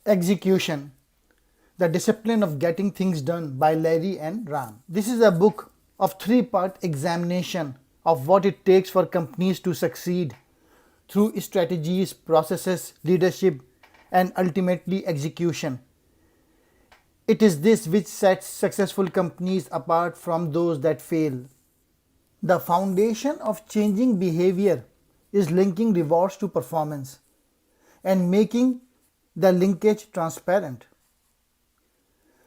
Execution, the Discipline of Getting Things Done by Larry and Ram. This is a book of three-part examination of what it takes for companies to succeed through strategies, processes, leadership, and ultimately execution. It is this which sets successful companies apart from those that fail. The foundation of changing behavior is linking rewards to performance and making the linkage transparent.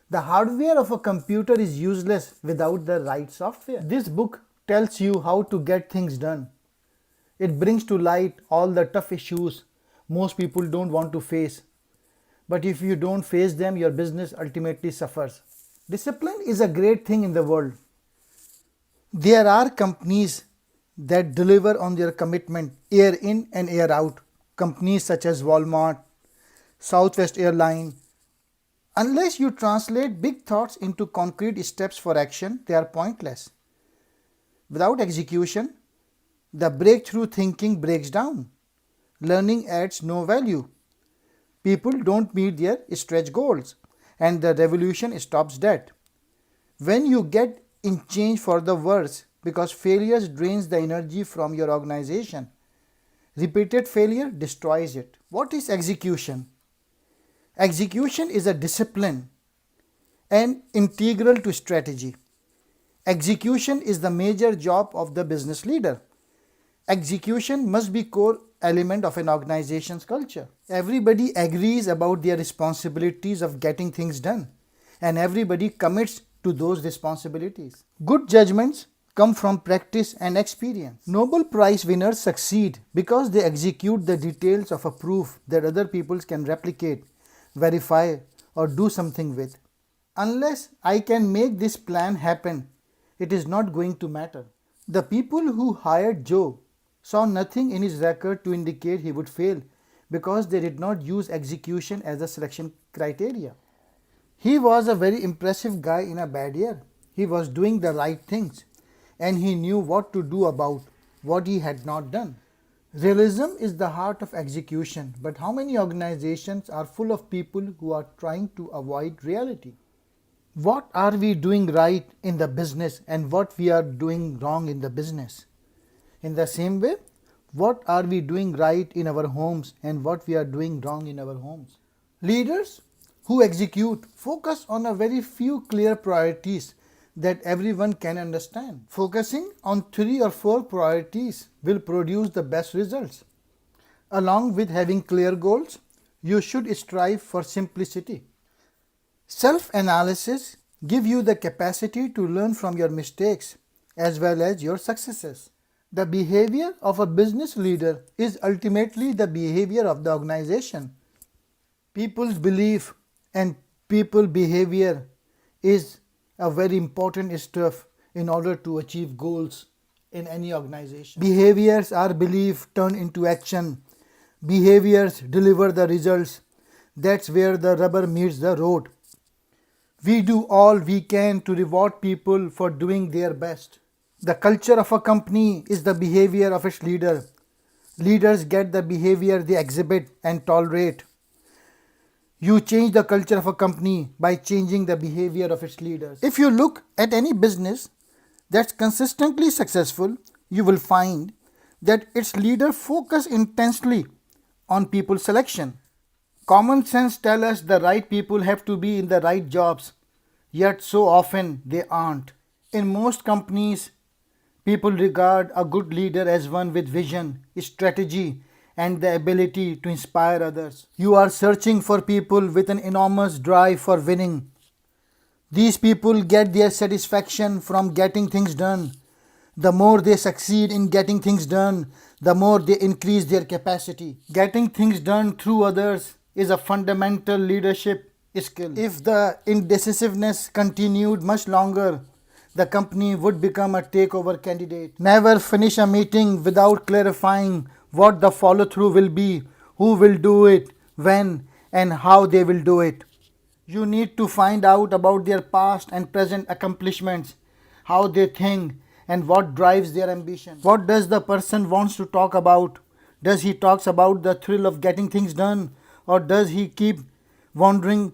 The hardware of a computer is useless without the right software. This book tells you how to get things done. It brings to light all the tough issues most people don't want to face. But if you don't face them, your business ultimately suffers. Discipline is a great thing in the world. There are companies that deliver on their commitment year in and year out. Companies such as Walmart, Southwest Airlines. Unless you translate big thoughts into concrete steps for action, they are pointless. Without execution, the breakthrough thinking breaks down. Learning adds no value. People don't meet their stretch goals, and the revolution stops dead. When you get in change for the worse because failures drains the energy from your organization, repeated failure destroys it. What is execution? Execution is a discipline and integral to strategy. Execution is the major job of the business leader. Execution must be core element of an organization's culture. Everybody agrees about their responsibilities of getting things done, and everybody commits to those responsibilities. Good judgments come from practice and experience. Nobel Prize winners succeed because they execute the details of a proof that other people can replicate, verify, or do something with. Unless I can make this plan happen, it is not going to matter. The people who hired Joe saw nothing in his record to indicate he would fail because they did not use execution as a selection criteria. He was a very impressive guy in a bad year. He was doing the right things and he knew what to do about what he had not done. Realism is the heart of execution, but how many organizations are full of people who are trying to avoid reality? What are we doing right in the business and what we are doing wrong in the business? In the same way, what are we doing right in our homes and what we are doing wrong in our homes? Leaders who execute focus on a very few clear priorities that everyone can understand. Focusing on 3 or 4 priorities will produce the best results. Along with having clear goals, you should strive for simplicity. Self-analysis gives you the capacity to learn from your mistakes as well as your successes. The behavior of a business leader is ultimately the behavior of the organization. People's belief and people behavior is a very important stuff in order to achieve goals in any organization. Behaviors are belief turned into action. Behaviors deliver the results. That's where the rubber meets the road. We do all we can to reward people for doing their best. The culture of a company is the behavior of its leader. Leaders get the behavior they exhibit and tolerate. You change the culture of a company by changing the behavior of its leaders. If you look at any business that's consistently successful, you will find that its leaders focus intensely on people selection. Common sense tells us the right people have to be in the right jobs, yet so often they aren't. In most companies, people regard a good leader as one with vision, strategy, and the ability to inspire others. You are searching for people with an enormous drive for winning. These people get their satisfaction from getting things done. The more they succeed in getting things done, the more they increase their capacity. Getting things done through others is a fundamental leadership skill. If the indecisiveness continued much longer, the company would become a takeover candidate. Never finish a meeting without clarifying what the follow-through will be, who will do it, when, and how they will do it. You need to find out about their past and present accomplishments, how they think, and what drives their ambition. What does the person wants to talk about? Does he talks about the thrill of getting things done, or does he keep wandering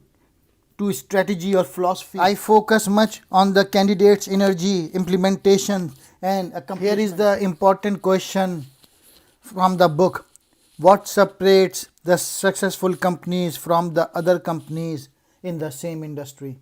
to strategy or philosophy. I focus much on the candidate's energy, implementation, and accomplishment. Here is the important question from the book. What separates the successful companies from the other companies in the same industry?